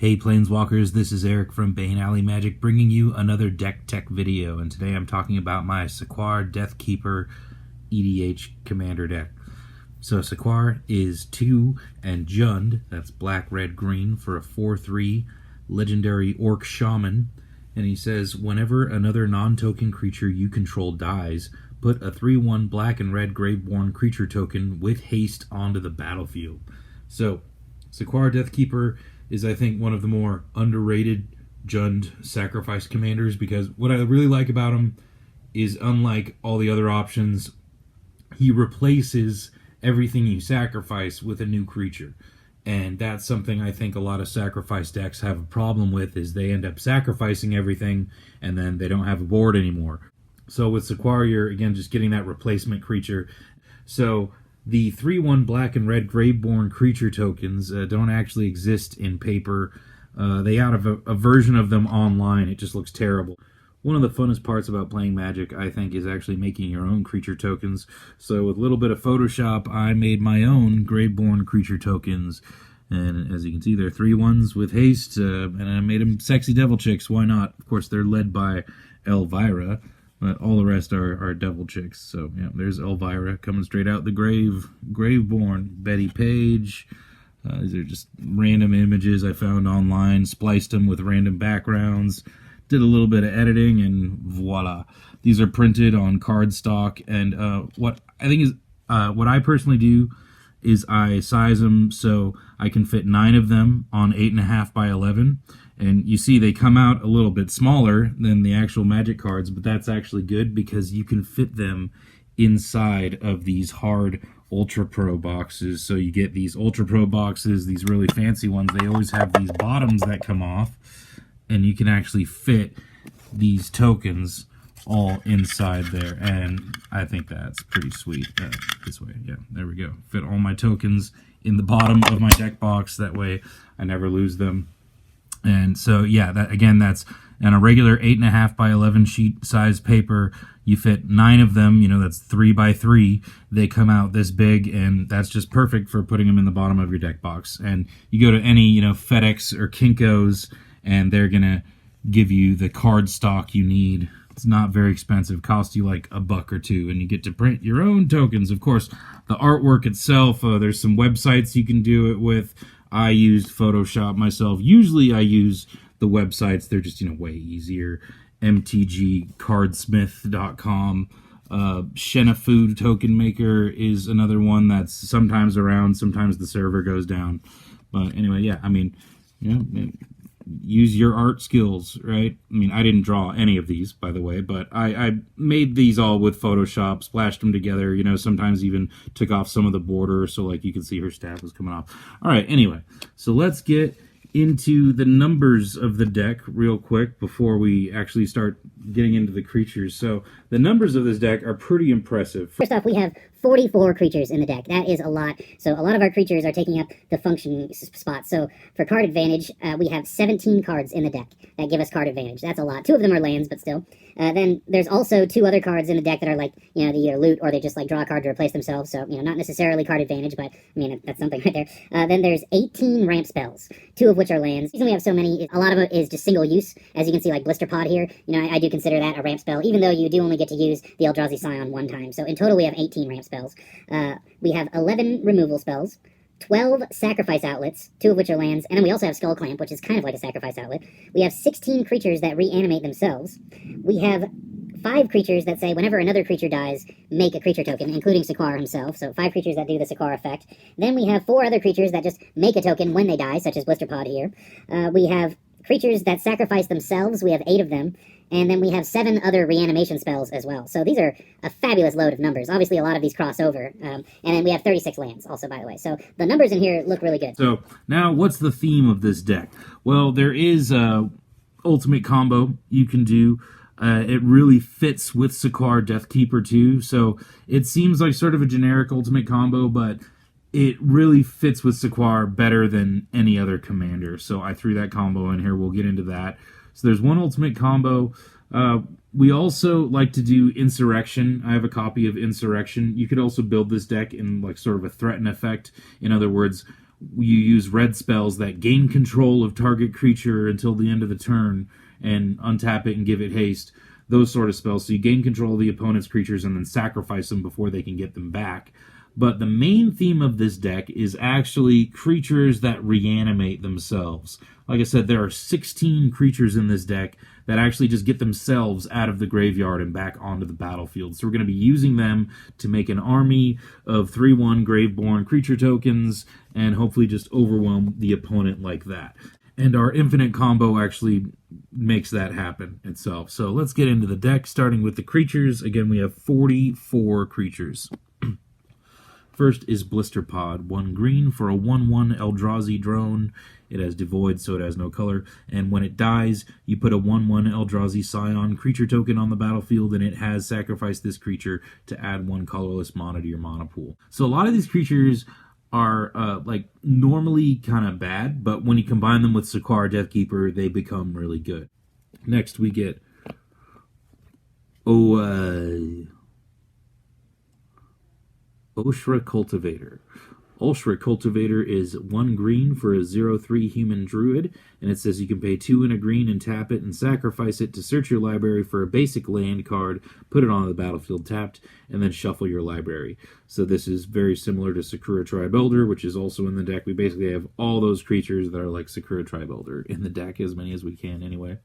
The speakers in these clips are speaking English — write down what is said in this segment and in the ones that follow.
Hey Planeswalkers, this is Eric from Bane Alley Magic bringing you another deck tech video, and today I'm talking about my Sek'Kuar Deathkeeper EDH commander deck. So Sek'Kuar is 2 and Jund, that's black, red, green, for a 4/3 legendary orc shaman, and he says whenever another non-token creature you control dies, put a 3/1 black and red Graveborn creature token with haste onto the battlefield. So Sek'Kuar Deathkeeper is, I think, one of the more underrated Jund sacrifice commanders, because what I really like about him is, unlike all the other options, he replaces everything you sacrifice with a new creature. And that's something I think a lot of sacrifice decks have a problem with, is they end up sacrificing everything and then they don't have a board anymore. So with Sek'Kuar, you're again just getting that replacement creature. So the 3/1 black and red Graveborn creature tokens don't actually exist in paper. They have a version of them online. It just looks terrible. One of the funnest parts about playing Magic, I think, is actually making your own creature tokens. So with a little bit of Photoshop, I made my own Graveborn creature tokens. And as you can see, they're 3/1s with haste, and I made them sexy devil chicks. Why not? Of course, they're led by Elvira, but all the rest are devil chicks. So yeah, there's Elvira coming straight out the grave. Graveborn, Betty Page. These are just random images I found online, spliced them with random backgrounds, did a little bit of editing, and voila. These are printed on cardstock, and what I personally do is I size them so I can fit 9 of them on 8.5 by 11. And you see they come out a little bit smaller than the actual Magic cards, but that's actually good because you can fit them inside of these hard Ultra Pro boxes. So you get these Ultra Pro boxes, these really fancy ones. They always have these bottoms that come off, and you can actually fit these tokens all inside there, and I think that's pretty sweet. This way, yeah, there we go. Fit all my tokens in the bottom of my deck box. That way I never lose them. And so, yeah, that's on a regular 8.5 by 11 sheet size paper. You fit 9 of them, that's 3 by 3. They come out this big, and that's just perfect for putting them in the bottom of your deck box. And you go to any, FedEx or Kinko's, and they're going to give you the card stock you need. It's not very expensive, costs you like $1 or $2, and you get to print your own tokens. Of course, the artwork itself, there's some websites you can do it with. I used Photoshop myself. Usually I use the websites. They're just, way easier. mtgcardsmith.com. Shenafood Token Maker is another one that's sometimes around. Sometimes the server goes down. But anyway, yeah, use your art skills, right? I didn't draw any of these, by the way, but I made these all with Photoshop, splashed them together, sometimes even took off some of the border so like you can see her staff was coming off. All right, anyway, so let's get into the numbers of the deck real quick before we actually start getting into the creatures. So the numbers of this deck are pretty impressive. First off, we have 44 creatures in the deck. That is a lot. So a lot of our creatures are taking up the function spots. So for card advantage, we have 17 cards in the deck that give us card advantage. That's a lot. 2 of them are lands, but still. Then there's also 2 other cards in the deck that are like, they either loot or they just like draw a card to replace themselves. So, not necessarily card advantage, but that's something right there. Then there's 18 ramp spells, 2 of which are lands. The reason we have so many, a lot of it is just single use. As you can see, like Blister Pod here, I do consider that a ramp spell, even though you do only get to use the Eldrazi Scion 1 time. So in total, we have 18 ramp spells. We have 11 removal spells, 12 sacrifice outlets, 2 of which are lands, and then we also have Skull Clamp, which is kind of like a sacrifice outlet. We have 16 creatures that reanimate themselves. We have 5 creatures that say whenever another creature dies, make a creature token, including Sek'Kuar himself, so 5 creatures that do the Sek'Kuar effect. Then we have 4 other creatures that just make a token when they die, such as Blister Pod here. We have creatures that sacrifice themselves, we have 8 of them. And then we have 7 other reanimation spells as well. So these are a fabulous load of numbers. Obviously, a lot of these cross over. And then we have 36 lands also, by the way. So the numbers in here look really good. So now what's the theme of this deck? Well, there is a ultimate combo you can do. It really fits with Sek'Kuar Deathkeeper too. So it seems like sort of a generic ultimate combo, but it really fits with Sek'Kuar better than any other commander. So I threw that combo in here. We'll get into that. So there's one ultimate combo. We also like to do Insurrection. I have a copy of Insurrection. You could also build this deck in like sort of a threaten effect. In other words, you use red spells that gain control of target creature until the end of the turn and untap it and give it haste. Those sort of spells. So you gain control of the opponent's creatures and then sacrifice them before they can get them back. But the main theme of this deck is actually creatures that reanimate themselves. Like I said, there are 16 creatures in this deck that actually just get themselves out of the graveyard and back onto the battlefield. So we're going to be using them to make an army of 3/1 Graveborn creature tokens and hopefully just overwhelm the opponent like that. And our infinite combo actually makes that happen itself. So let's get into the deck, starting with the creatures. Again, we have 44 creatures. First is Blisterpod, 1 green for a 1/1 Eldrazi drone. It has Devoid, so it has no color. And when it dies, you put a 1/1 Eldrazi Scion creature token on the battlefield, and it has sacrificed this creature to add 1 colorless mana to your mana pool. So a lot of these creatures are normally kind of bad, but when you combine them with Sek'Kuar Deathkeeper, they become really good. Next we get Oshra Cultivator. Oshra Cultivator is 1 green for a 0/3 human druid, and it says you can pay 2 and a green and tap it and sacrifice it to search your library for a basic land card, put it on the battlefield tapped, and then shuffle your library. So this is very similar to Sakura Tribe Elder, which is also in the deck. We basically have all those creatures that are like Sakura Tribe Elder in the deck, as many as we can anyway.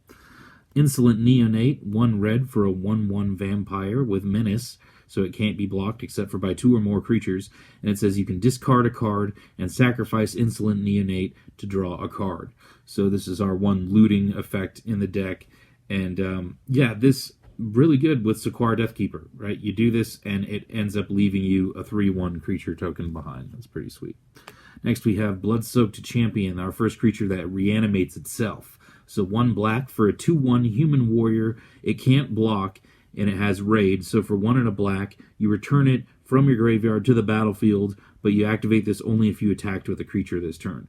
Insolent Neonate, 1 red for a 1/1 vampire with menace, so it can't be blocked except for by 2 or more creatures, and it says you can discard a card and sacrifice Insolent Neonate to draw a card. So this is our 1 looting effect in the deck, and this really good with Sek'Kuar Deathkeeper, right? You do this, and it ends up leaving you a 3/1 creature token behind. That's pretty sweet. Next we have Bloodsoaked Champion, our first creature that reanimates itself. So 1 black for a 2/1 human warrior. It can't block, and it has raid, so for 1 and a black, you return it from your graveyard to the battlefield, but you activate this only if you attacked with a creature this turn.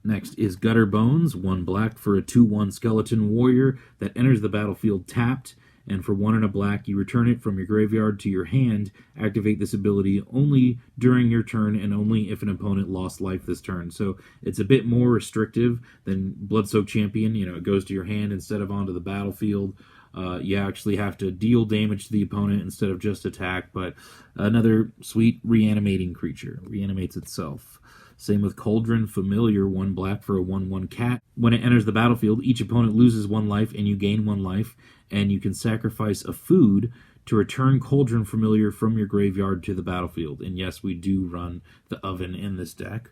Next is Gutter Bones, 1 black for a 2/1 skeleton warrior that enters the battlefield tapped, and for 1 and a black, you return it from your graveyard to your hand. Activate this ability only during your turn and only if an opponent lost life this turn. So it's a bit more restrictive than Bloodsoaked Champion. It goes to your hand instead of onto the battlefield. You actually have to deal damage to the opponent instead of just attack, but another sweet reanimating creature. Reanimates itself. Same with Cauldron Familiar, 1 black for a 1/1 cat. When it enters the battlefield, each opponent loses 1 life and you gain 1 life, and you can sacrifice a food to return Cauldron Familiar from your graveyard to the battlefield. And yes, we do run the oven in this deck.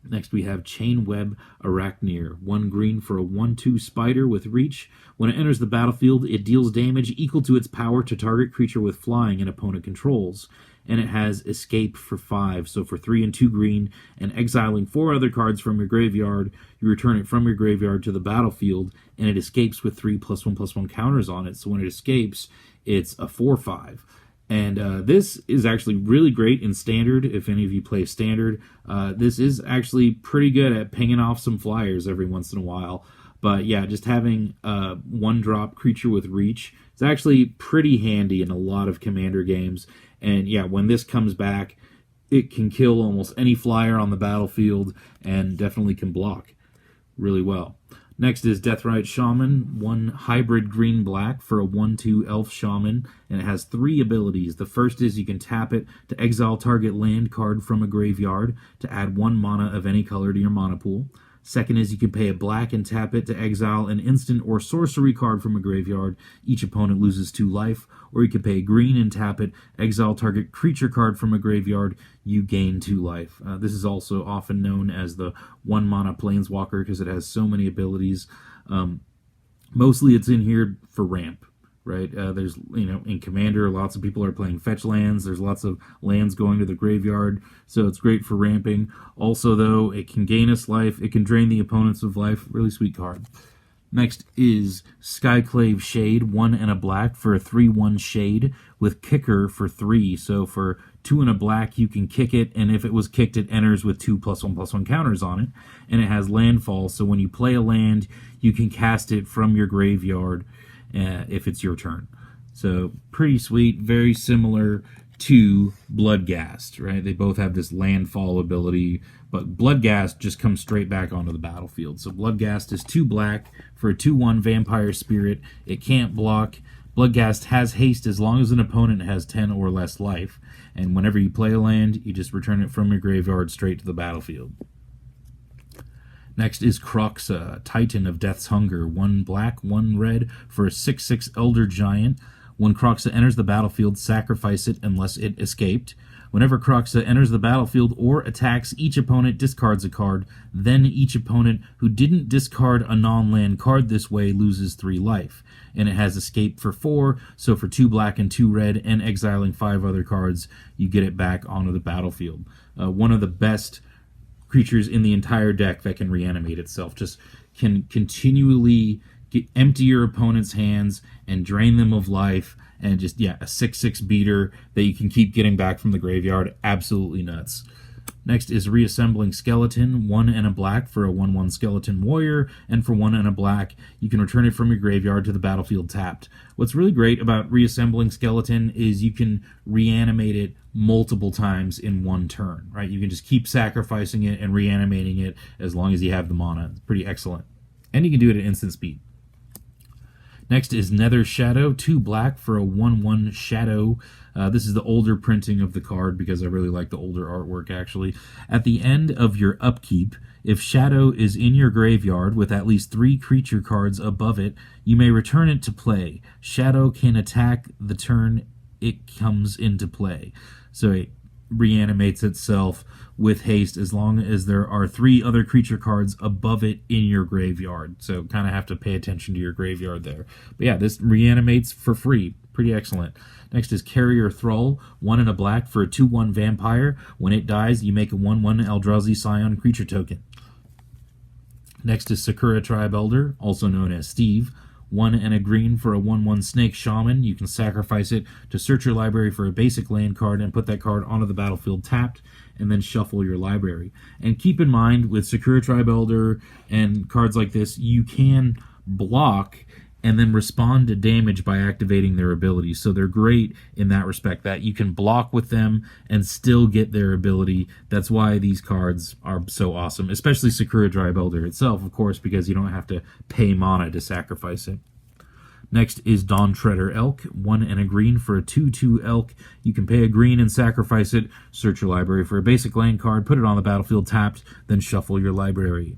Next we have Chain Web Arachner, 1 green for a 1/2 spider with reach. When it enters the battlefield, it deals damage equal to its power to target creature with flying an opponent controls. And it has Escape for 5, so for 3 and 2 green, and exiling 4 other cards from your graveyard, you return it from your graveyard to the battlefield, and it escapes with 3 +1/+1 counters on it, so when it escapes, it's a 4/5. And this is actually really great in Standard, if any of you play Standard. This is actually pretty good at pinging off some flyers every once in a while. But yeah, just having a 1-drop creature with reach is actually pretty handy in a lot of Commander games. And yeah, when this comes back, it can kill almost any flyer on the battlefield and definitely can block really well. Next is Deathrite Shaman, 1 hybrid green-black for a 1/2 elf shaman, and it has 3 abilities. The first is you can tap it to exile target land card from a graveyard to add 1 mana of any color to your mana pool. Second is you can pay a black and tap it to exile an instant or sorcery card from a graveyard. Each opponent loses 2 life. Or you can pay green and tap it, exile target creature card from a graveyard. You gain 2 life. This is also often known as the 1 mana planeswalker because it has so many abilities. Mostly it's in here for ramp. Right, there's, in Commander, lots of people are playing fetch lands. There's lots of lands going to the graveyard, so it's great for ramping. Also, though, it can gain us life. It can drain the opponents of life. Really sweet card. Next is Skyclave Shade, 1 and a black for a 3/1 Shade with Kicker for 3. So for 2 and a black, you can kick it, and if it was kicked, it enters with 2 +1/+1 counters on it. And it has landfall, so when you play a land, you can cast it from your graveyard if it's your turn. So pretty sweet, very similar to Bloodghast, right? They both have this landfall ability, but Bloodghast just comes straight back onto the battlefield. So Bloodghast is 2 black for a 2/1 vampire spirit. It can't block. Bloodghast has haste as long as an opponent has 10 or less life. And whenever you play a land, you just return it from your graveyard straight to the battlefield. Next is Kroxa, Titan of Death's Hunger. 1 black, 1 red for a 6/6 Elder Giant. When Kroxa enters the battlefield, sacrifice it unless it escaped. Whenever Kroxa enters the battlefield or attacks, each opponent discards a card. Then each opponent who didn't discard a non-land card this way loses 3 life. And it has escape for 4, so for 2 black and 2 red and exiling 5 other cards, you get it back onto the battlefield. One of the best creatures in the entire deck that can reanimate itself. Just can continually empty your opponent's hands and drain them of life, and just, yeah, a 6/6 beater that you can keep getting back from the graveyard. Absolutely nuts. Next is Reassembling Skeleton. 1 and a black for a 1/1 Skeleton Warrior, and for 1 and a black, you can return it from your graveyard to the battlefield tapped. What's really great about Reassembling Skeleton is you can reanimate it multiple times in one turn, right? You can just keep sacrificing it and reanimating it as long as you have the mana. It's pretty excellent. And you can do it at instant speed. Next is Nether Shadow, 2 black for a 1/1 Shadow. This is the older printing of the card because I really like the older artwork, actually. At the end of your upkeep, if Shadow is in your graveyard with at least 3 creature cards above it, you may return it to play. Shadow can attack the turn it comes into play. So it reanimates itself with haste as long as there are 3 other creature cards above it in your graveyard. So kind of have to pay attention to your graveyard there. But yeah, this reanimates for free. Pretty excellent. Next is Carrier Thrall, 1 and a black for a 2/1 vampire. When it dies, you make a 1/1 Eldrazi Scion creature token. Next is Sakura Tribe Elder, also known as Steve. 1 and a green for a 1/1 Snake Shaman. You can sacrifice it to search your library for a basic land card and put that card onto the battlefield tapped, and then shuffle your library. And keep in mind, with Sakura Tribe Elder and cards like this, you can block and then respond to damage by activating their abilities. So they're great in that respect, that you can block with them and still get their ability. That's why these cards are so awesome, especially Sakura Tribe Elder itself, of course, because you don't have to pay mana to sacrifice it. Next is Dawn Treader Elk, 1 and a green for a 2/2 Elk. You can pay a green and sacrifice it, search your library for a basic land card, put it on the battlefield tapped, then shuffle your library.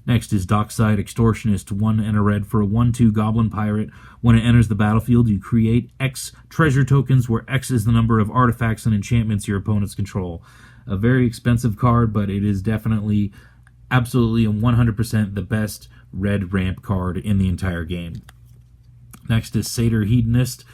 Next is Dockside Extortionist, 1 and a red for a 1/2 Goblin Pirate. When it enters the battlefield, you create X treasure tokens, where X is the number of artifacts and enchantments your opponents control. A very expensive card, but it is definitely, absolutely, and 100% the best red ramp card in the entire game. Next is Satyr Hedonist,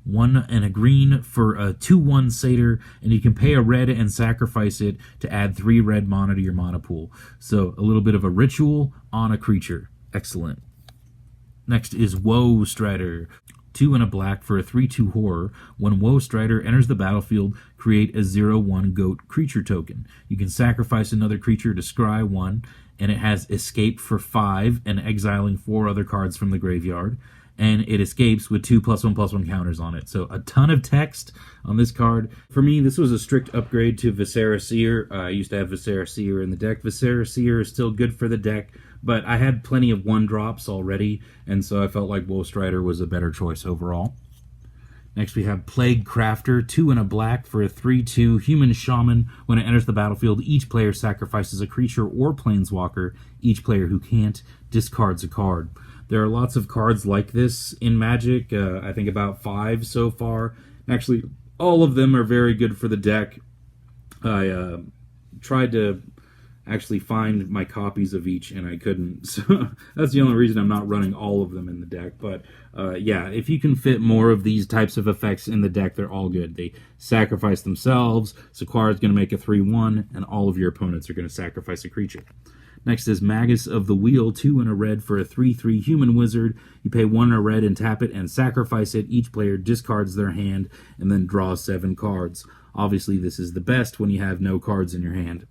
1 and a green for a 2/1 Satyr, and you can pay a red and sacrifice it to add 3 red mana to your mana pool. So a little bit of a ritual on a creature. Excellent. Next is Woe Strider, 2 and a black for a 3/2 Horror. When Woe Strider enters the battlefield, create a 0/1 Goat creature token. You can sacrifice another creature to scry 1, and it has escape for 5 and exiling 4 other cards from the graveyard. And it escapes with 2 +1/+1 counters on it. So a ton of text on this card. For me, this was a strict upgrade to Viscera Seer. I used to have Viscera Seer in the deck. Viscera Seer is still good for the deck, but I had plenty of 1-drops already, and so I felt like Woe Strider was a better choice overall. Next we have Plague Crafter, 2 and a black for a 3/2 Human Shaman. When it enters the battlefield, each player sacrifices a creature or planeswalker. Each player who can't discards a card. There are lots of cards like this in Magic, I think about 5 so far. Actually, all of them are very good for the deck. I tried to actually find my copies of each, and I couldn't. So that's the only reason I'm not running all of them in the deck. But yeah, if you can fit more of these types of effects in the deck, they're all good. They sacrifice themselves, Sek'Kuar is going to make a 3/1, and all of your opponents are going to sacrifice a creature. Next is Magus of the Wheel, 2 and a red for a 3/3 Human Wizard. You pay 1 and a red and tap it and sacrifice it. Each player discards their hand and then draws 7 cards. Obviously, this is the best when you have no cards in your hand.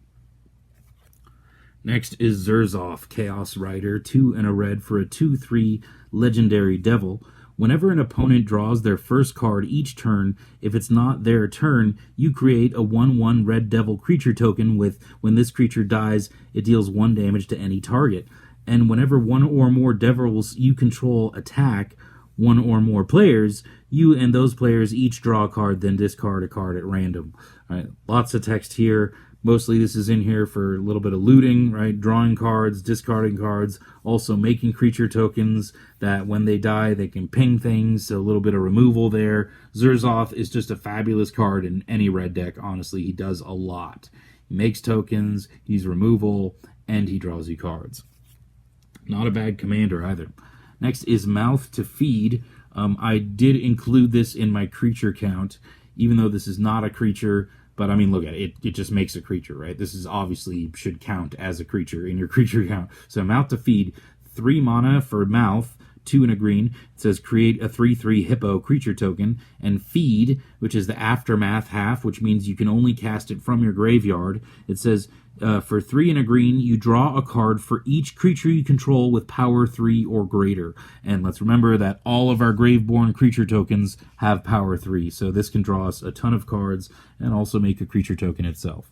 Next is Zerzoff, Chaos Rider, 2 and a red for a 2/3 Legendary Devil. Whenever an opponent draws their first card each turn, if it's not their turn, you create a 1/1 red devil creature token with, when this creature dies, it deals 1 damage to any target. And whenever one or more devils you control attack one or more players, you and those players each draw a card, then discard a card at random. All right, lots of text here. Mostly this is in here for a little bit of looting, right? Drawing cards, discarding cards, also making creature tokens that when they die, they can ping things, so a little bit of removal there. Zerzoff is just a fabulous card in any red deck, honestly. He does a lot. He makes tokens, he's removal, and he draws you cards. Not a bad commander either. Next is Mouth to Feed. I did include this in my creature count, even though this is not a creature. But I mean, look at it. It just makes a creature, right? This is obviously should count as a creature in your creature count. So Mouth to Feed, 3 mana for Mouth, 2 and a green. It says create a 3/3 hippo creature token, and Feed, which is the aftermath half, which means you can only cast it from your graveyard. It says for 3 and a green, you draw a card for each creature you control with power 3 or greater. And let's remember that all of our Graveborn creature tokens have power 3, so this can draw us a ton of cards and also make a creature token itself.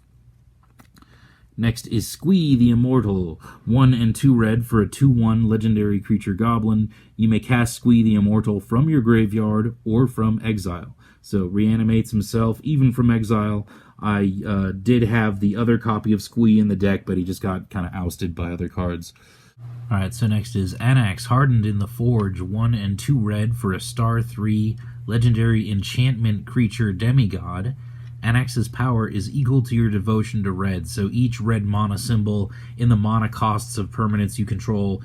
Next is Squee the Immortal, 1 and 2 red for a 2/1 legendary creature goblin. You may cast Squee the Immortal from your graveyard or from exile. So reanimates himself even from exile. I did have the other copy of Squee in the deck, but he just got kind of ousted by other cards. Alright, so next is Anax, Hardened in the Forge, 1 and 2 red for a star 3 legendary enchantment creature demigod. Anax's power is equal to your devotion to red, so each red mana symbol in the mana costs of permanents you control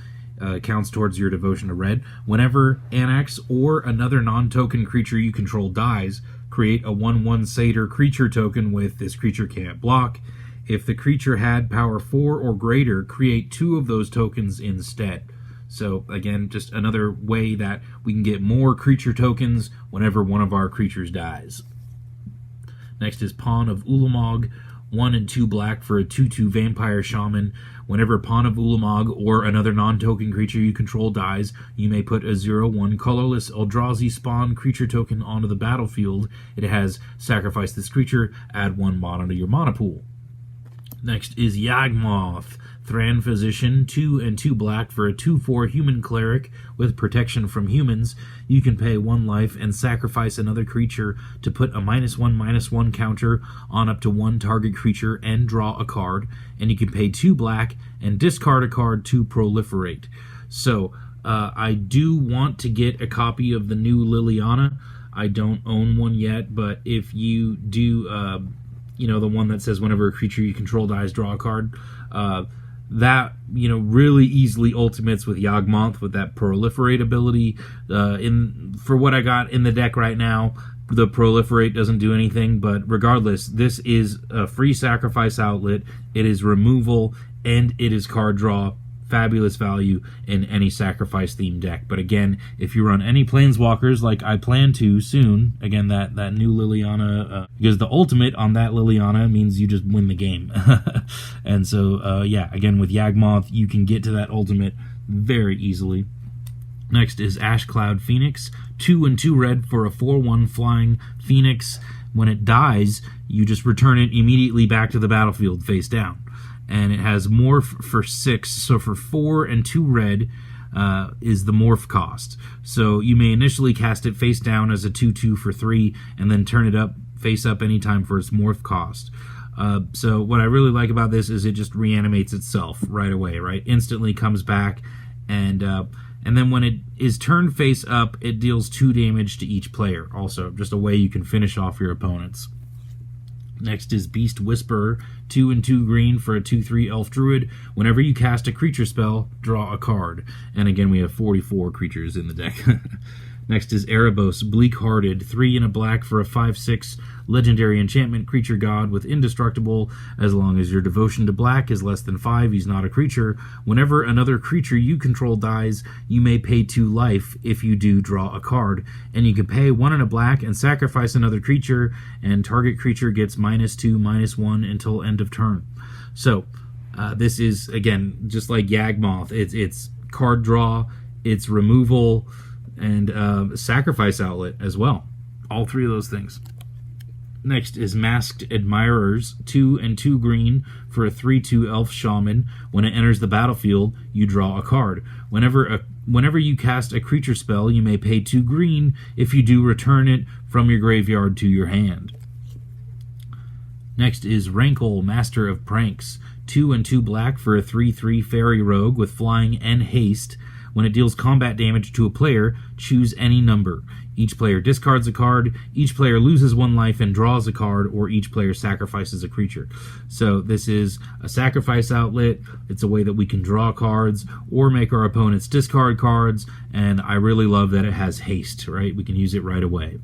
counts towards your devotion to red. Whenever Anax or another non-token creature you control dies, create a 1/1 satyr creature token with this creature can't block. If the creature had power 4 or greater, create 2 of those tokens instead. So again, just another way that we can get more creature tokens whenever one of our creatures dies. Next is Pawn of Ulamog, 1 and 2 black for a 2/2 vampire shaman. Whenever Pawn of Ulamog or another non-token creature you control dies, you may put a 0/1 colorless Eldrazi spawn creature token onto the battlefield. It has sacrifice this creature, add 1 mana to your mana pool. Next is Yawgmoth, Thran Physician, 2 and 2 black for a 2/4 human cleric with protection from humans. You can pay 1 life and sacrifice another creature to put a -1/-1 counter on up to 1 target creature and draw a card. And you can pay 2 black and discard a card to proliferate. So I do want to get a copy of the new Liliana. I don't own one yet, but if you do, the one that says whenever a creature you control dies, draw a card, that really easily ultimates with Yawgmoth with that proliferate ability. For what I got in the deck right now, the proliferate doesn't do anything, but regardless, this is a free sacrifice outlet. It is removal and it is card draw. Fabulous value in any sacrifice themed deck. But again, if you run any planeswalkers like I plan to soon, again that new Liliana, because the ultimate on that Liliana means you just win the game. And so again with Yawgmoth you can get to that ultimate very easily. Next is Ashcloud Phoenix, 2 and 2 red for a 4/1 flying phoenix. When it dies, you just return it immediately back to the battlefield face down. And it has morph for 6, so for 4 and 2 red is the morph cost. So you may initially cast it face down as a 2/2 for 3, and then turn it up face up anytime for its morph cost. So what I really like about this is it just reanimates itself right away, right? Instantly comes back, and then when it is turned face up, it deals 2 damage to each player. Also, just a way you can finish off your opponents. Next is Beast Whisperer, 2 and 2 green for a 2/3 elf druid. Whenever you cast a creature spell, draw a card. And again, we have 44 creatures in the deck. Next is Erebos, Bleak-Hearted, 3 and a black for a 5/6 legendary enchantment creature god with indestructible. As long as your devotion to black is less than 5, he's not a creature. Whenever another creature you control dies, you may pay 2 life. If you do, draw a card. And you can pay 1 and a black and sacrifice another creature, and target creature gets -2/-1 until end of turn. So this is, again, just like Yawgmoth. It's card draw, it's removal, and Sacrifice Outlet as well. All three of those things. Next is Masked Admirers, 2 and 2 green for a 3/2 elf shaman. When it enters the battlefield, you draw a card. Whenever you cast a creature spell, you may pay 2 green. If you do, return it from your graveyard to your hand. Next is Rankle, Master of Pranks, 2 and 2 black for a 3/3 fairy rogue with flying and haste. When it deals combat damage to a player, choose any number. Each player discards a card, each player loses 1 life and draws a card, or each player sacrifices a creature. So this is a sacrifice outlet. It's a way that we can draw cards or make our opponents discard cards, and I really love that it has haste, right? We can use it right away.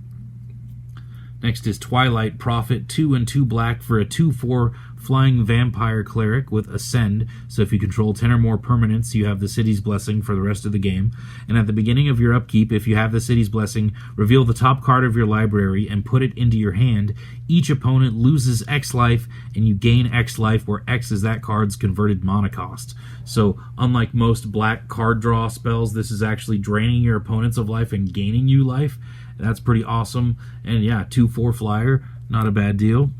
Next is Twilight Prophet, 2 and 2 black for a 2/4 flying vampire cleric with Ascend. So if you control 10 or more permanents, you have the City's Blessing for the rest of the game. And at the beginning of your upkeep, if you have the City's Blessing, reveal the top card of your library and put it into your hand. Each opponent loses X life, and you gain X life, where X is that card's converted mana cost. So unlike most black card draw spells, this is actually draining your opponents of life and gaining you life. That's pretty awesome. And yeah, 2/4 flyer, not a bad deal.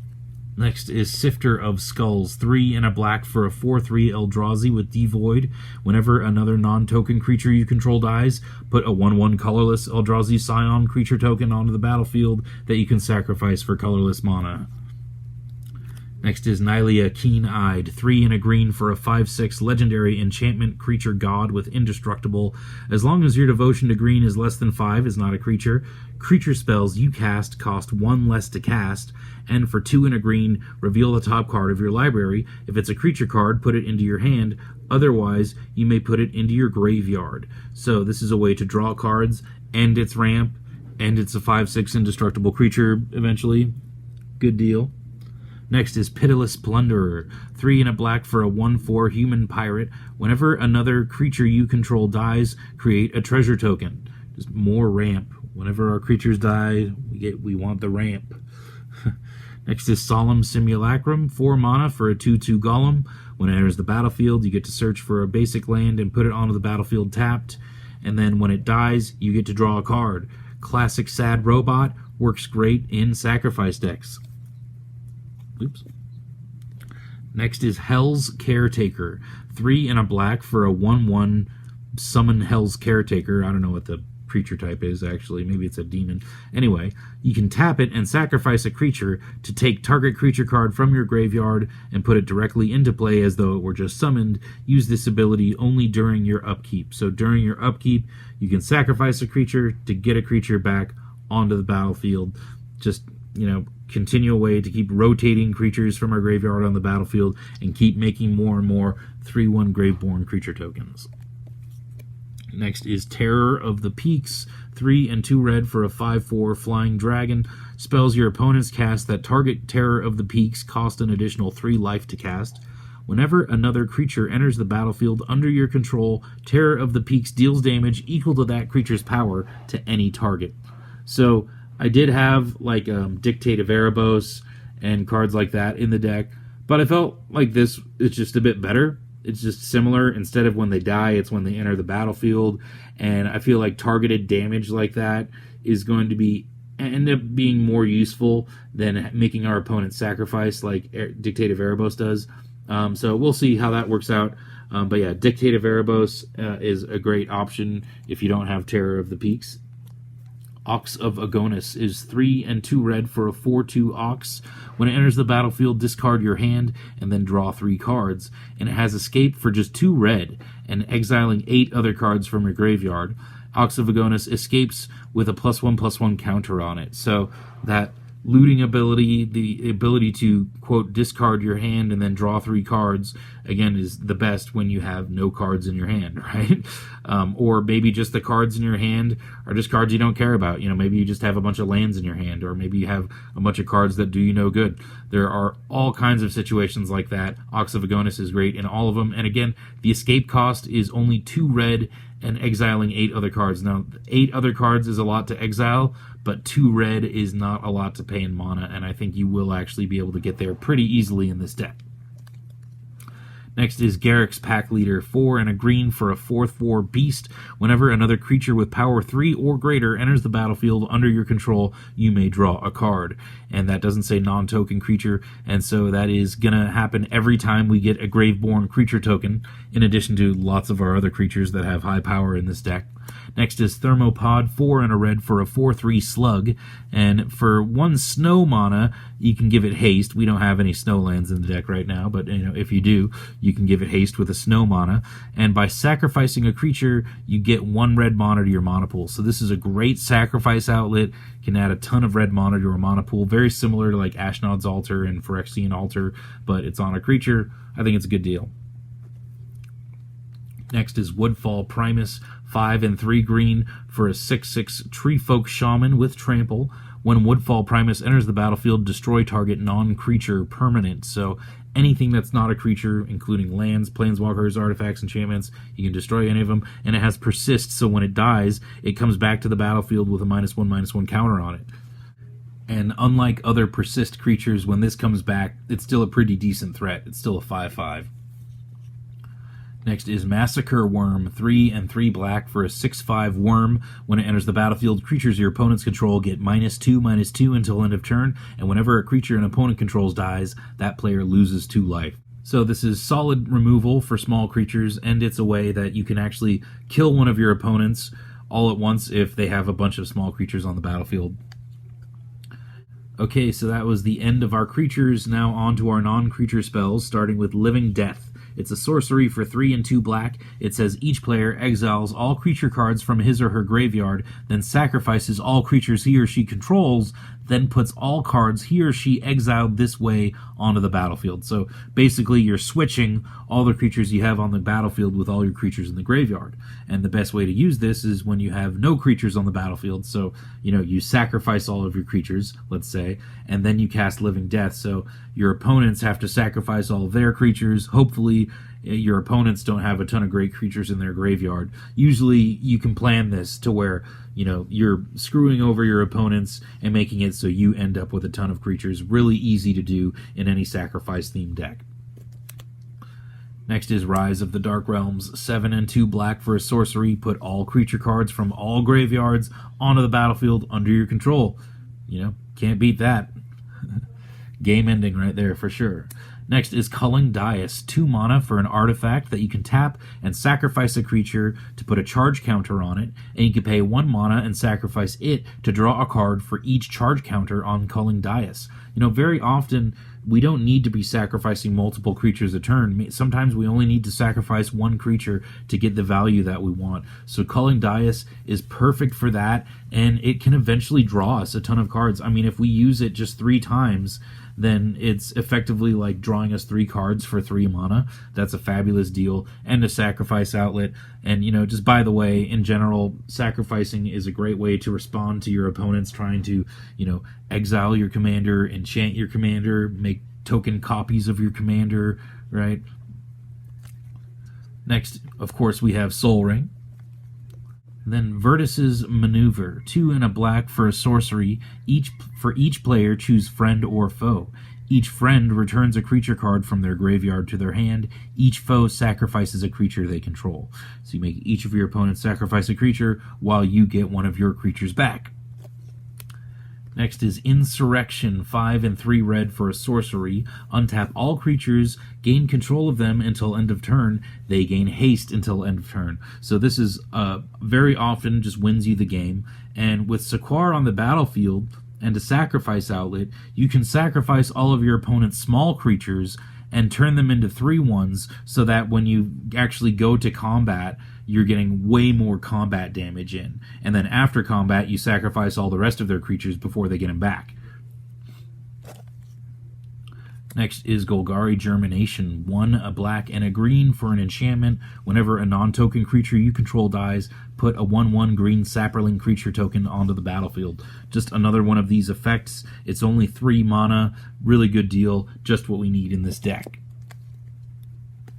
Next is Sifter of Skulls, 3 and a black for a 4/3 Eldrazi with Devoid. Whenever another non-token creature you control dies, put a 1/1 colorless Eldrazi Scion creature token onto the battlefield that you can sacrifice for colorless mana. Next is Nylea, Keen-Eyed, 3 and a green for a 5/6 legendary enchantment creature god with Indestructible. As long as your devotion to green is less than 5, is not a creature. Creature spells you cast cost 1 less to cast, and for 2 and a green, reveal the top card of your library. If it's a creature card, put it into your hand. Otherwise, you may put it into your graveyard. So this is a way to draw cards, and it's ramp, and it's a 5/6 indestructible creature eventually. Good deal. Next is Pitiless Plunderer, 3 and a black for a 1/4 human pirate. Whenever another creature you control dies, create a treasure token. Just more ramp. Whenever our creatures die, we want the ramp. Next is Solemn Simulacrum, 4 mana for a 2/2 golem. When it enters the battlefield, you get to search for a basic land and put it onto the battlefield tapped. And then when it dies, you get to draw a card. Classic Sad Robot, works great in sacrifice decks. Oops. Next is Hell's Caretaker, 3 and a black for a 1/1 summon Hell's Caretaker. I don't know what the creature type is, actually. Maybe it's a demon. Anyway, you can tap it and sacrifice a creature to take target creature card from your graveyard and put it directly into play as though it were just summoned. Use this ability only during your upkeep. So during your upkeep, you can sacrifice a creature to get a creature back onto the battlefield. Just, continue a way to keep rotating creatures from our graveyard on the battlefield and keep making more and more 3/1 Graveborn creature tokens. Next is Terror of the Peaks, 3 and 2 red for a 5/4 flying dragon. Spells your opponents cast that target Terror of the Peaks cost an additional 3 life to cast. Whenever another creature enters the battlefield under your control, Terror of the Peaks deals damage equal to that creature's power to any target. So I did have Dictate of Erebos and cards like that in the deck, but I felt like this is just a bit better. It's just similar. Instead of when they die, it's when they enter the battlefield, and I feel like targeted damage like that is going to end up being more useful than making our opponent sacrifice like Dictate of Erebos does. So we'll see how that works out. But yeah, Dictate of Erebos is a great option if you don't have Terror of the Peaks. Ox of Agonis is 3 and 2 red for a 4/2 Ox. When it enters the battlefield, discard your hand and then draw 3 cards. And it has Escape for just 2 red and exiling 8 other cards from your graveyard. Ox of Agonis escapes with a +1/+1 counter on it. So that looting ability, the ability to, quote, discard your hand and then draw 3 cards, again, is the best when you have no cards in your hand, right? Or maybe just the cards in your hand are just cards you don't care about. Maybe you just have a bunch of lands in your hand, or maybe you have a bunch of cards that do you no good. There are all kinds of situations like that. Ox of Agonis is great in all of them. And again, the escape cost is only 2 red and exiling 8 other cards. Now, 8 other cards is a lot to exile, but 2 red is not a lot to pay in mana, and I think you will actually be able to get there pretty easily in this deck. Next is Garrick's Pack Leader, 4 and a green for a 4/4 beast. Whenever another creature with power 3 or greater enters the battlefield under your control, you may draw a card. And that doesn't say non-token creature, and so that is going to happen every time we get a Graveborn creature token, in addition to lots of our other creatures that have high power in this deck. Next is Thermopod, 4 and a red for a 4/3 slug, and for 1 snow mana, you can give it haste. We don't have any snow lands in the deck right now, but if you do, you can give it haste with a snow mana, and by sacrificing a creature, you get 1 red mana to your mana pool. So this is a great sacrifice outlet, can add a ton of red mana to your mana pool, very similar to like Ashnod's Altar and Phyrexian Altar, but it's on a creature. I think it's a good deal. Next is Woodfall Primus, 5 and 3 green for a 6/6 Treefolk Shaman with Trample. When Woodfall Primus enters the battlefield, destroy target non-creature permanent. So anything that's not a creature, including lands, planeswalkers, artifacts, enchantments, you can destroy any of them. And it has Persist, so when it dies, it comes back to the battlefield with a -1/-1 counter on it. And unlike other Persist creatures, when this comes back, it's still a pretty decent threat. It's still a 5/5. Next is Massacre Worm, 3 and 3 black for a 6/5 worm. When it enters the battlefield, creatures your opponents control get -2/-2 until end of turn, and whenever a creature an opponent controls dies, that player loses 2 life. So this is solid removal for small creatures, and it's a way that you can actually kill one of your opponents all at once if they have a bunch of small creatures on the battlefield. Okay, so that was the end of our creatures. Now on to our non-creature spells, starting with Living Death. It's a sorcery for 3 and 2 black. It says each player exiles all creature cards from his or her graveyard, then sacrifices all creatures he or she controls, then puts all cards he or she exiled this way onto the battlefield. So basically you're switching all the creatures you have on the battlefield with all your creatures in the graveyard. And the best way to use this is when you have no creatures on the battlefield. So, you sacrifice all of your creatures, let's say, and then you cast Living Death. So your opponents have to sacrifice all of their creatures. Hopefully your opponents don't have a ton of great creatures in their graveyard. Usually you can plan this to where you're screwing over your opponents and making it so you end up with a ton of creatures. Really easy to do in any sacrifice themed deck. Next is Rise of the Dark Realms, 7 and 2 black for a sorcery. Put all creature cards from all graveyards onto the battlefield under your control. Can't beat that. Game ending right there for sure. Next is Culling Dais, 2 mana for an artifact that you can tap and sacrifice a creature to put a charge counter on it, and you can pay 1 mana and sacrifice it to draw a card for each charge counter on Culling Dais. Very often we don't need to be sacrificing multiple creatures a turn. Sometimes we only need to sacrifice 1 creature to get the value that we want. So Culling Dais is perfect for that, and it can eventually draw us a ton of cards. If we use it just 3 times, then it's effectively like drawing us 3 cards for 3 mana. That's a fabulous deal, and a sacrifice outlet. And, just by the way, in general, sacrificing is a great way to respond to your opponents trying to, exile your commander, enchant your commander, make token copies of your commander, right? Next, of course, we have Soul Ring. Then Vertice's Maneuver, 2 and a black for a sorcery. For each player, choose friend or foe. Each friend returns a creature card from their graveyard to their hand. Each foe sacrifices a creature they control. So you make each of your opponents sacrifice a creature while you get one of your creatures back. Next is Insurrection, 5 and 3 red for a sorcery. Untap all creatures, gain control of them until end of turn. They gain haste until end of turn. So this is very often just wins you the game. And with Sek'Kuar on the battlefield and a sacrifice outlet, you can sacrifice all of your opponent's small creatures and turn them into 3/1s so that when you actually go to combat, you're getting way more combat damage in. And then after combat, you sacrifice all the rest of their creatures before they get them back. Next is Golgari Germination, 1 a black and a green for an enchantment. Whenever a non-token creature you control dies, put a 1/1 green Saproling creature token onto the battlefield. Just another one of these effects. It's only 3 mana, really good deal, just what we need in this deck.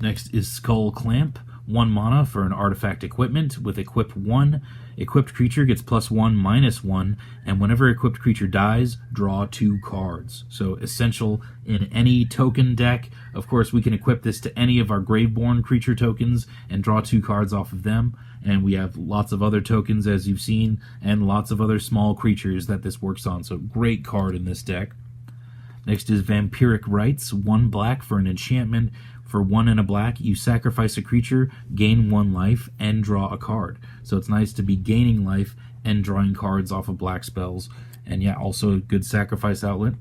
Next is Skull Clamp, 1 mana for an artifact equipment with equip 1. Equipped creature gets +1/-1, and whenever equipped creature dies, draw 2 cards. So essential in any token deck. Of course, we can equip this to any of our Graveborn creature tokens and draw 2 cards off of them. And we have lots of other tokens, as you've seen, and lots of other small creatures that this works on. So great card in this deck. Next is Vampiric Rites, 1 black for an enchantment. For 1 and a black, you sacrifice a creature, gain 1 life, and draw a card. So it's nice to be gaining life and drawing cards off of black spells. And yeah, also a good sacrifice outlet.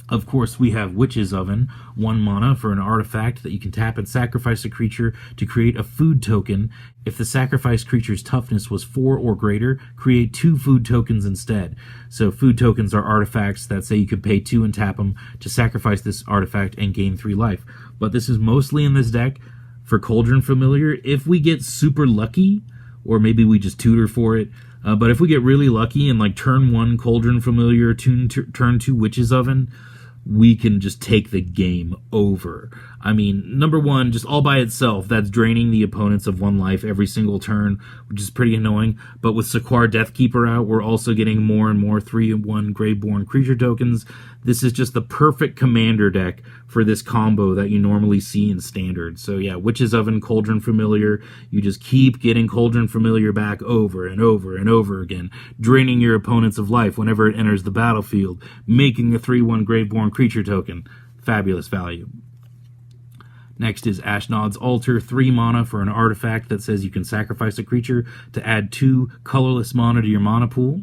Of course, we have Witch's Oven, 1 mana for an artifact that you can tap and sacrifice a creature to create a food token. If the sacrificed creature's toughness was 4 or greater, create 2 food tokens instead. So food tokens are artifacts that say you could pay 2 and tap them to sacrifice this artifact and gain 3 life. But this is mostly in this deck for Cauldron Familiar. If we get super lucky, or maybe we just tutor for it, but if we get really lucky and like turn 1 Cauldron Familiar, turn 2 Witch's Oven, we can just take the game over. I mean, number 1, just all by itself, that's draining the opponents of 1 life every single turn, which is pretty annoying. But with Sek'Kuar Deathkeeper out, we're also getting more and more 3/1 Graveborn creature tokens. This is just the perfect commander deck for this combo that you normally see in Standard. So yeah, Witch's Oven, Cauldron Familiar, you just keep getting Cauldron Familiar back over and over and over again, draining your opponents of life whenever it enters the battlefield, making a 3/1 Graveborn creature token. Fabulous value. Next is Ashnod's Altar, 3 mana for an artifact that says you can sacrifice a creature to add 2 colorless mana to your mana pool.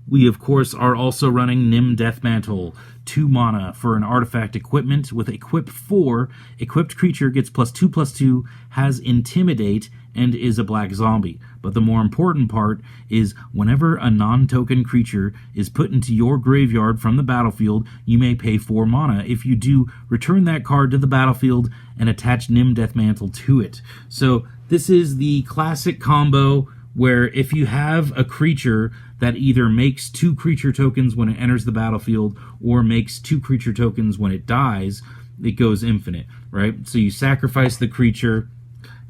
We, of course, are also running Nim Deathmantle, 2 mana for an artifact equipment with Equip 4. Equipped creature gets +2/+2, has Intimidate, and is a black zombie. But the more important part is whenever a non-token creature is put into your graveyard from the battlefield, you may pay 4 mana. If you do, return that card to the battlefield and attach Nim Deathmantle to it. So this is the classic combo where if you have a creature that either makes 2 creature tokens when it enters the battlefield or makes 2 creature tokens when it dies, it goes infinite, right? So you sacrifice the creature,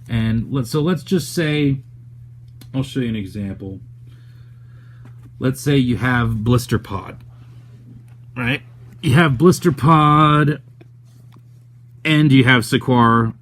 and let's just say, I'll show you an example. Let's say you have Blister Pod, right? You have Blister Pod, and you have Sek'Kuar,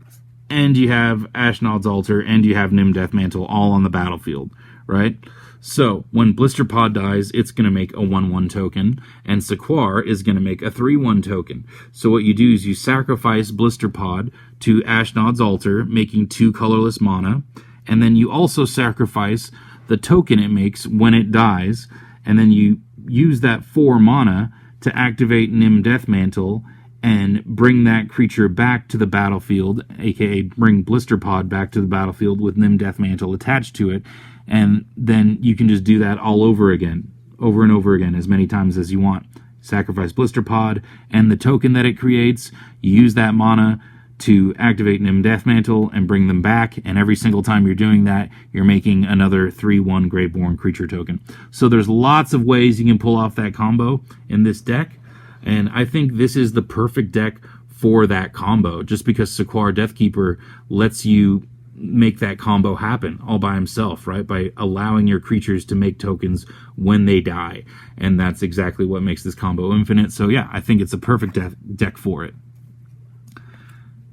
and you have Ashnod's Altar, and you have Nim Deathmantle all on the battlefield, right? So when Blister Pod dies, it's going to make a 1/1 token, and Sek'Kuar is going to make a 3/1 token. So what you do is you sacrifice Blister Pod to Ashnod's Altar, making 2 colorless mana, and then you also sacrifice the token it makes when it dies, and then you use that 4 mana to activate Nim Deathmantle and bring that creature back to the battlefield, aka bring Blister Pod back to the battlefield with Nim Deathmantle attached to it, and then you can just do that all over again, over and over again, as many times as you want. Sacrifice Blister Pod and the token that it creates, you use that mana to activate Nim Deathmantle and bring them back, and every single time you're doing that, you're making another 3/1 Graveborn creature token. So there's lots of ways you can pull off that combo in this deck, and I think this is the perfect deck for that combo, just because Sek'Kuar Deathkeeper lets you make that combo happen all by himself, right? By allowing your creatures to make tokens when they die. And that's exactly what makes this combo infinite. So yeah, I think it's a perfect deck for it.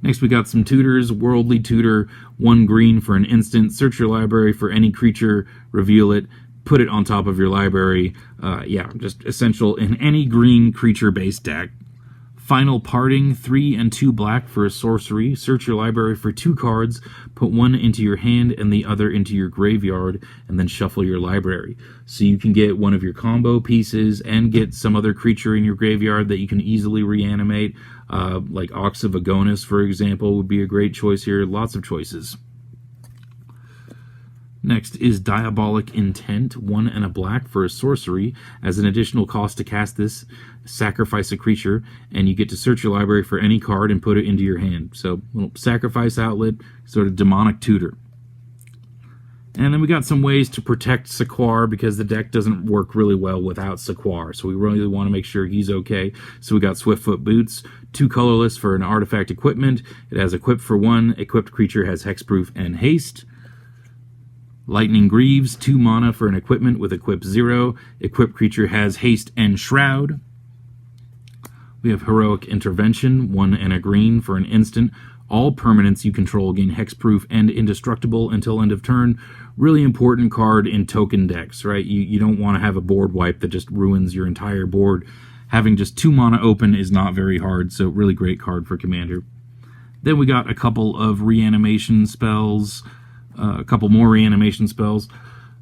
Next we got some tutors. Worldly Tutor, 1 green for an instant. Search your library for any creature, reveal it, put it on top of your library. Yeah, just essential in any green creature-based deck. Final Parting, 3 and 2 black for a sorcery. Search your library for 2 cards, put 1 into your hand and the other into your graveyard, and then shuffle your library. So you can get one of your combo pieces and get some other creature in your graveyard that you can easily reanimate. Like Ox of Agonis, for example, would be a great choice here. Lots of choices. Next is Diabolic Intent, 1 and a black for a sorcery. As an additional cost to cast this, sacrifice a creature, and you get to search your library for any card and put it into your hand. So, little sacrifice outlet, sort of demonic tutor. And then we got some ways to protect Sek'Kuar, because the deck doesn't work really well without Sek'Kuar. So we really want to make sure he's okay. So we got Swiftfoot Boots, 2 colorless for an artifact equipment. It has Equip for 1. Equipped creature has Hexproof and Haste. Lightning Greaves, 2 mana for an equipment with equip 0. Equipped creature has haste and shroud. We have Heroic Intervention, 1 and a green for an instant. All permanents you control gain hexproof and indestructible until end of turn. Really important card in token decks, right? You don't want to have a board wipe that just ruins your entire board. Having just 2 mana open is not very hard, so really great card for Commander. Then we got a couple of reanimation spells, a couple more reanimation spells.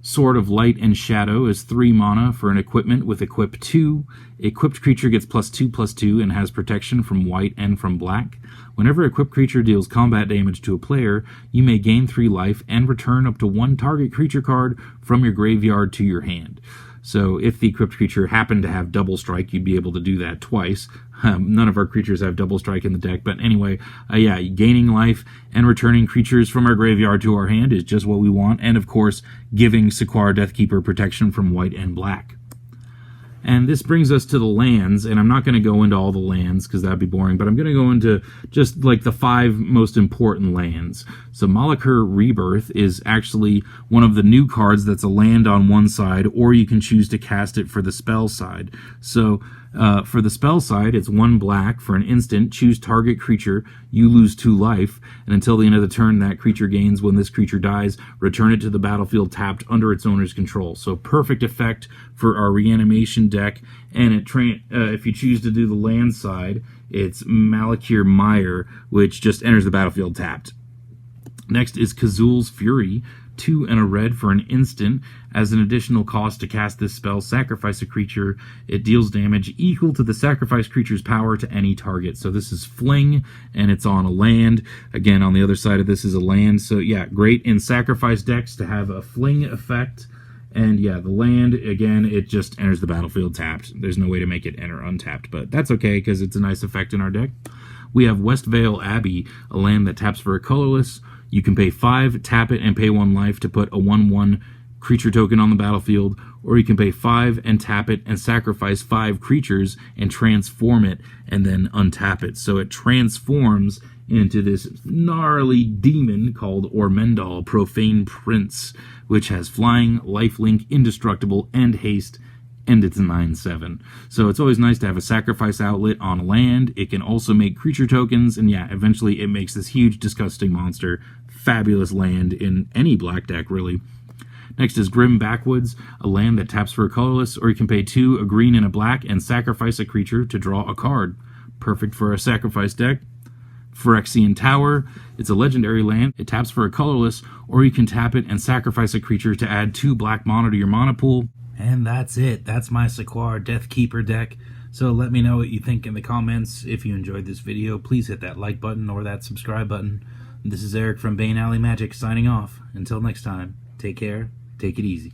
Sword of Light and Shadow is 3 mana for an equipment with equip 2. Equipped creature gets +2/+2 and has protection from white and from black. Whenever equipped creature deals combat damage to a player, you may gain 3 life and return up to 1 target creature card from your graveyard to your hand. So if the equipped creature happened to have double strike, you'd be able to do that twice. None of our creatures have double strike in the deck, but anyway, yeah, gaining life and returning creatures from our graveyard to our hand is just what we want, and of course, giving Sek'Kuar Deathkeeper protection from white and black. And this brings us to the lands, and I'm not going to go into all the lands because that'd be boring, but I'm going to go into just like the 5 most important lands. So Massacre Rebirth is actually one of the new cards that's a land on one side, or you can choose to cast it for the spell side. So for the spell side, it's 1 black for an instant. Choose target creature. You lose 2 life, and until the end of the turn, that creature gains. When this creature dies, return it to the battlefield tapped under its owner's control. So perfect effect for our reanimation deck. And if you choose to do the land side, it's Massacre Mire, which just enters the battlefield tapped. Next is Kazul's Fury. 2 and a red for an instant. As an additional cost to cast this spell, sacrifice a creature. It deals damage equal to the sacrificed creature's power to any target. So this is Fling, and it's on a land. Again, on the other side of this is a land. So yeah, great in sacrifice decks to have a Fling effect. And yeah, the land, again, it just enters the battlefield tapped. There's no way to make it enter untapped, but that's okay because it's a nice effect in our deck. We have Westvale Abbey, a land that taps for a colorless. You can pay 5, tap it, and pay 1 life to put a 1/1 creature token on the battlefield, or you can pay 5 and tap it and sacrifice 5 creatures and transform it and then untap it. So it transforms into this gnarly demon called Ormendal, Profane Prince, which has flying, lifelink, indestructible, and haste, and it's a 9/7. So it's always nice to have a sacrifice outlet on land. It can also make creature tokens, and yeah, eventually it makes this huge, disgusting monster. Fabulous land in any black deck, really. Next is Grim Backwoods, a land that taps for a colorless, or you can pay 2, a green and a black, and sacrifice a creature to draw a card. Perfect for a sacrifice deck. Phyrexian Tower, it's a legendary land. It taps for a colorless, or you can tap it and sacrifice a creature to add 2 black mana to your mana pool. And that's it. That's my Sek'Kuar Deathkeeper deck. So let me know what you think in the comments. If you enjoyed this video, please hit that like button or that subscribe button. This is Eric from Bane Alley Magic signing off. Until next time, take care, take it easy.